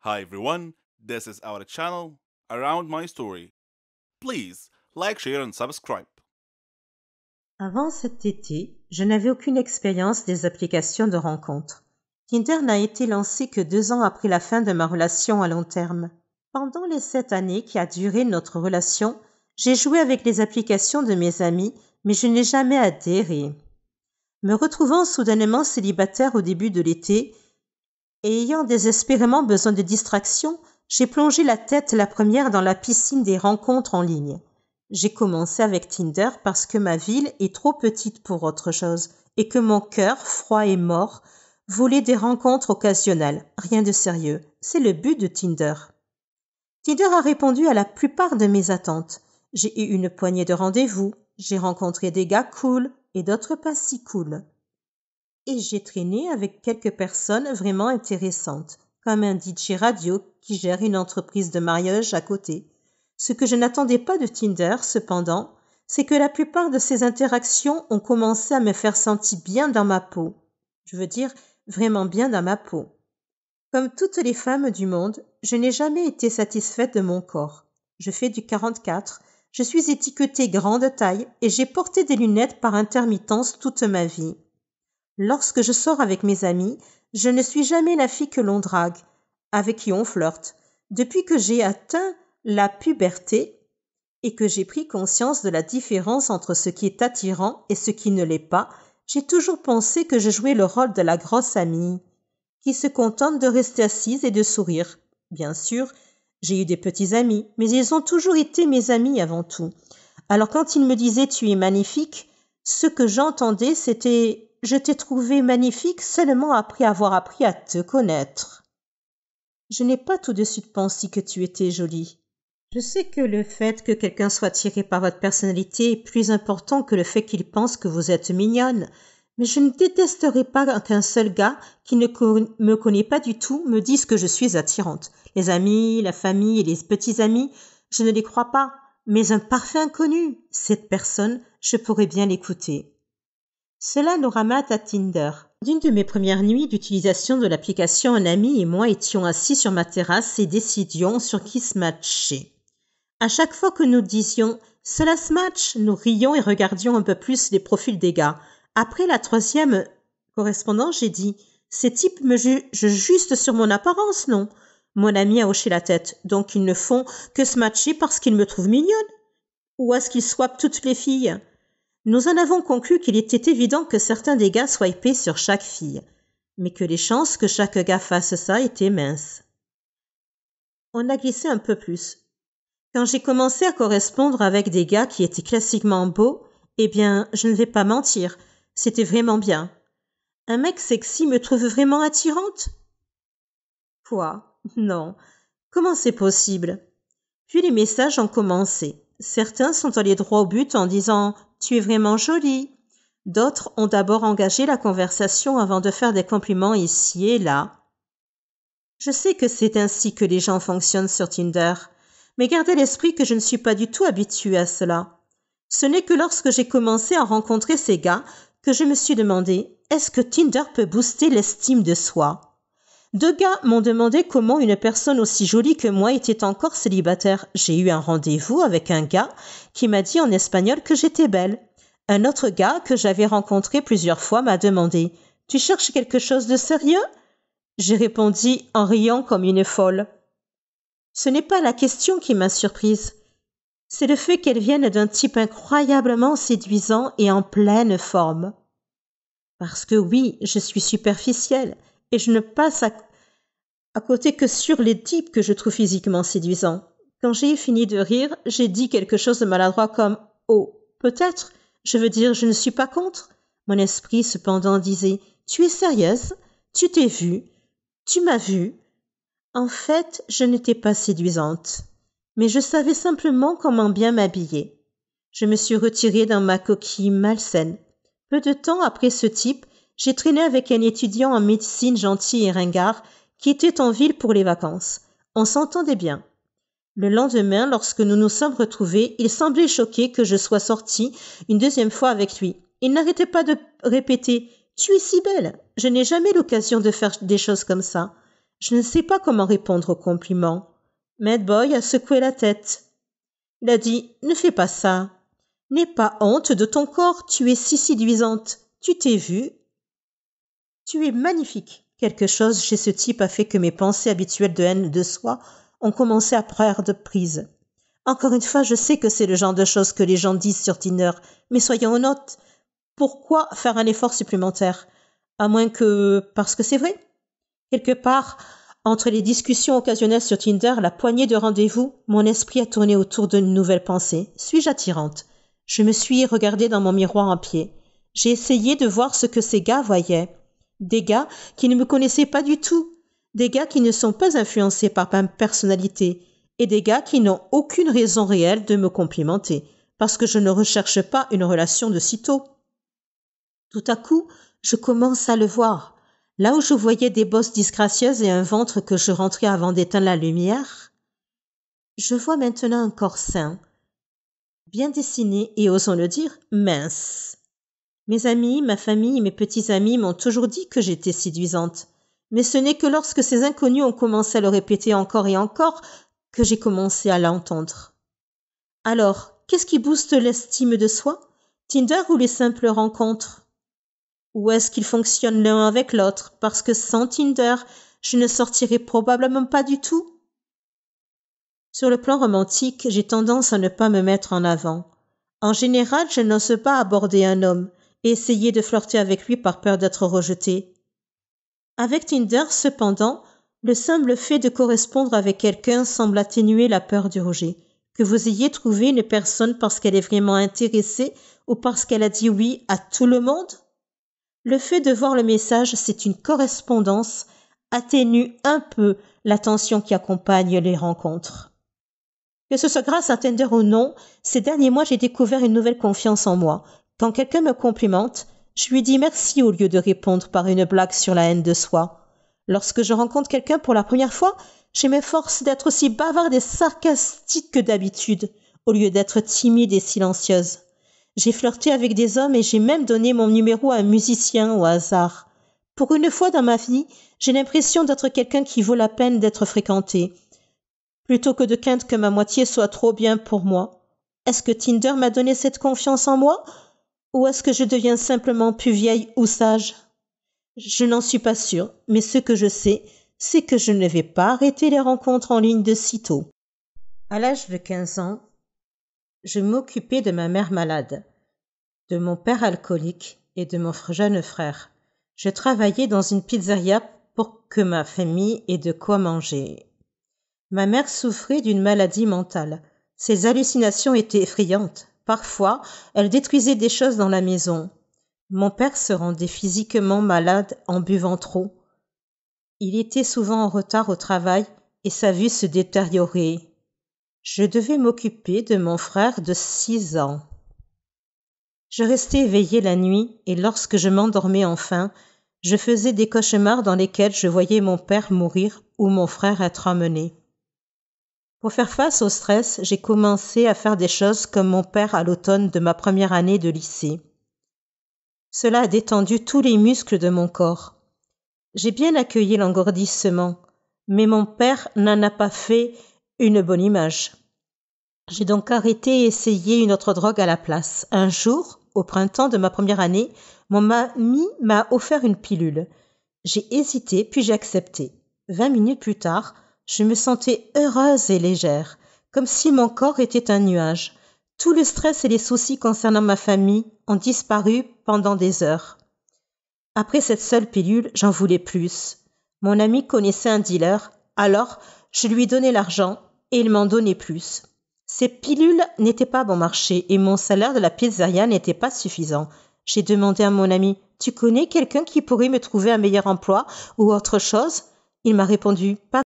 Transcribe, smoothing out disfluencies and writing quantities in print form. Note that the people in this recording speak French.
Hi everyone, this is our channel Around My Story. Please like, share and subscribe. Avant cet été, je n'avais aucune expérience des applications de rencontres. Tinder n'a été lancé que 2 ans après la fin de ma relation à long terme. Pendant les 7 années qui a duré notre relation, j'ai joué avec les applications de mes amis, mais je n'ai jamais adhéré. Me retrouvant soudainement célibataire au début de l'été et ayant désespérément besoin de distraction, j'ai plongé la tête la première dans la piscine des rencontres en ligne. J'ai commencé avec Tinder parce que ma ville est trop petite pour autre chose et que mon cœur, froid et mort, voulait des rencontres occasionnelles. Rien de sérieux. C'est le but de Tinder. Tinder a répondu à la plupart de mes attentes. J'ai eu une poignée de rendez-vous, j'ai rencontré des gars cool et d'autres pas si cool. Et j'ai traîné avec quelques personnes vraiment intéressantes, comme un DJ radio qui gère une entreprise de mariage à côté. Ce que je n'attendais pas de Tinder, cependant, c'est que la plupart de ces interactions ont commencé à me faire sentir bien dans ma peau. Je veux dire, vraiment bien dans ma peau. Comme toutes les femmes du monde, je n'ai jamais été satisfaite de mon corps. Je fais du 44, je suis étiquetée grande taille et j'ai porté des lunettes par intermittence toute ma vie. Lorsque je sors avec mes amis, je ne suis jamais la fille que l'on drague, avec qui on flirte. Depuis que j'ai atteint la puberté et que j'ai pris conscience de la différence entre ce qui est attirant et ce qui ne l'est pas, j'ai toujours pensé que je jouais le rôle de la grosse amie, qui se contente de rester assise et de sourire. Bien sûr, j'ai eu des petits amis, mais ils ont toujours été mes amis avant tout. Alors quand ils me disaient « tu es magnifique », ce que j'entendais c'était « je t'ai trouvé magnifique seulement après avoir appris à te connaître ». Je n'ai pas tout de suite pensé que tu étais jolie. Je sais que le fait que quelqu'un soit attiré par votre personnalité est plus important que le fait qu'il pense que vous êtes mignonne, mais je ne détesterai pas qu'un seul gars qui ne me connaît pas du tout me dise que je suis attirante. Les amis, la famille et les petits amis, je ne les crois pas, mais un parfait inconnu, cette personne, je pourrais bien l'écouter. Cela nous ramène à Tinder. D'une de mes premières nuits d'utilisation de l'application, un ami et moi étions assis sur ma terrasse et décidions sur qui se matcher. À chaque fois que nous disions « cela se match », nous rions et regardions un peu plus les profils des gars. Après la 3e correspondance, j'ai dit « ces types me jugent juste sur mon apparence, non ?» Mon ami a hoché la tête. « Donc ils ne font que se matcher parce qu'ils me trouvent mignonne ? Ou est-ce qu'ils swappent toutes les filles ?» Nous en avons conclu qu'il était évident que certains des gars swipaient sur chaque fille, mais que les chances que chaque gars fasse ça étaient minces. On a glissé un peu plus. Quand j'ai commencé à correspondre avec des gars qui étaient classiquement beaux, eh bien, je ne vais pas mentir, c'était vraiment bien. Un mec sexy me trouve vraiment attirante ? Quoi ? Non. Comment c'est possible ? Puis les messages ont commencé. Certains sont allés droit au but en disant « tu es vraiment jolie ». D'autres ont d'abord engagé la conversation avant de faire des compliments ici et là. Je sais que c'est ainsi que les gens fonctionnent sur Tinder, mais gardez à l'esprit que je ne suis pas du tout habituée à cela. Ce n'est que lorsque j'ai commencé à rencontrer ces gars que je me suis demandé « est-ce que Tinder peut booster l'estime de soi ?» 2 gars m'ont demandé comment une personne aussi jolie que moi était encore célibataire. J'ai eu un rendez-vous avec un gars qui m'a dit en espagnol que j'étais belle. Un autre gars que j'avais rencontré plusieurs fois m'a demandé « Tu cherches quelque chose de sérieux ?» J'ai répondu en riant comme une folle. Ce n'est pas la question qui m'a surprise. C'est le fait qu'elle vienne d'un type incroyablement séduisant et en pleine forme. Parce que oui, je suis superficielle. Et je ne passe à côté que sur les types que je trouve physiquement séduisants. Quand j'ai fini de rire, j'ai dit quelque chose de maladroit comme « Oh, peut-être, je veux dire, je ne suis pas contre ». Mon esprit, cependant, disait « Tu es sérieuse ? Tu t'es vue ? Tu m'as vue ?» En fait, je n'étais pas séduisante, mais je savais simplement comment bien m'habiller. Je me suis retirée dans ma coquille malsaine. Peu de temps après ce type, j'ai traîné avec un étudiant en médecine gentil et ringard qui était en ville pour les vacances. On s'entendait bien. Le lendemain, lorsque nous nous sommes retrouvés, il semblait choqué que je sois sortie une 2e fois avec lui. Il n'arrêtait pas de répéter « Tu es si belle !» Je n'ai jamais l'occasion de faire des choses comme ça. Je ne sais pas comment répondre au compliment. Mad Boy a secoué la tête. Il a dit « Ne fais pas ça. N'aie pas honte de ton corps, tu es si séduisante. Tu t'es vue. Tu es magnifique. » Quelque chose chez ce type a fait que mes pensées habituelles de haine de soi ont commencé à perdre prise. Encore une fois, je sais que c'est le genre de choses que les gens disent sur Tinder, mais soyons honnêtes, pourquoi faire un effort supplémentaire? À moins que parce que c'est vrai. Quelque part, entre les discussions occasionnelles sur Tinder, la poignée de rendez-vous, mon esprit a tourné autour d'une nouvelle pensée. Suis-je attirante? Je me suis regardée dans mon miroir en pied. J'ai essayé de voir ce que ces gars voyaient. Des gars qui ne me connaissaient pas du tout. Des gars qui ne sont pas influencés par ma personnalité. Et des gars qui n'ont aucune raison réelle de me complimenter. Parce que je ne recherche pas une relation de sitôt. Tout à coup, je commence à le voir. Là où je voyais des bosses disgracieuses et un ventre que je rentrais avant d'éteindre la lumière, je vois maintenant un corps sain, bien dessiné et, osons le dire, mince. Mes amis, ma famille et mes petits amis m'ont toujours dit que j'étais séduisante. Mais ce n'est que lorsque ces inconnus ont commencé à le répéter encore et encore que j'ai commencé à l'entendre. Alors, qu'est-ce qui booste l'estime de soi? Tinder ou les simples rencontres? Ou est-ce qu'ils fonctionnent l'un avec l'autre? Parce que sans Tinder, je ne sortirais probablement pas du tout. Sur le plan romantique, j'ai tendance à ne pas me mettre en avant. En général, je n'ose pas aborder un homme et essayer de flirter avec lui par peur d'être rejetée. Avec Tinder, cependant, le simple fait de correspondre avec quelqu'un semble atténuer la peur du rejet. Que vous ayez trouvé une personne parce qu'elle est vraiment intéressée ou parce qu'elle a dit oui à tout le monde? Le fait de voir le message, c'est une correspondance, atténue un peu la tension qui accompagne les rencontres. Que ce soit grâce à Tinder ou non, ces derniers mois, j'ai découvert une nouvelle confiance en moi. Quand quelqu'un me complimente, je lui dis merci au lieu de répondre par une blague sur la haine de soi. Lorsque je rencontre quelqu'un pour la première fois, je m'efforce d'être aussi bavarde et sarcastique que d'habitude, au lieu d'être timide et silencieuse. J'ai flirté avec des hommes et j'ai même donné mon numéro à un musicien au hasard. Pour une fois dans ma vie, j'ai l'impression d'être quelqu'un qui vaut la peine d'être fréquenté, plutôt que de craindre que ma moitié soit trop bien pour moi. Est-ce que Tinder m'a donné cette confiance en moi? Ou est-ce que je deviens simplement plus vieille ou sage? Je n'en suis pas sûre, mais ce que je sais, c'est que je ne vais pas arrêter les rencontres en ligne de sitôt. À l'âge de 15 ans, je m'occupais de ma mère malade, de mon père alcoolique et de mon jeune frère. Je travaillais dans une pizzeria pour que ma famille ait de quoi manger. Ma mère souffrait d'une maladie mentale. Ses hallucinations étaient effrayantes. Parfois, elle détruisait des choses dans la maison. Mon père se rendait physiquement malade en buvant trop. Il était souvent en retard au travail et sa vue se détériorait. Je devais m'occuper de mon frère de 6 ans. Je restais éveillée la nuit et lorsque je m'endormais enfin, je faisais des cauchemars dans lesquels je voyais mon père mourir ou mon frère être emmené. Pour faire face au stress, j'ai commencé à faire des choses comme mon père à l'automne de ma première année de lycée. Cela a détendu tous les muscles de mon corps. J'ai bien accueilli l'engourdissement, mais mon père n'en a pas fait une bonne image. J'ai donc arrêté et essayé une autre drogue à la place. Un jour, au printemps de ma première année, mon ami m'a offert une pilule. J'ai hésité, puis j'ai accepté. 20 minutes plus tard, je me sentais heureuse et légère, comme si mon corps était un nuage. Tout le stress et les soucis concernant ma famille ont disparu pendant des heures. Après cette seule pilule, j'en voulais plus. Mon ami connaissait un dealer, alors je lui donnais l'argent et il m'en donnait plus. Ces pilules n'étaient pas bon marché et mon salaire de la pizzeria n'était pas suffisant. J'ai demandé à mon ami « Tu connais quelqu'un qui pourrait me trouver un meilleur emploi ou autre chose ?» Il m'a répondu « Pas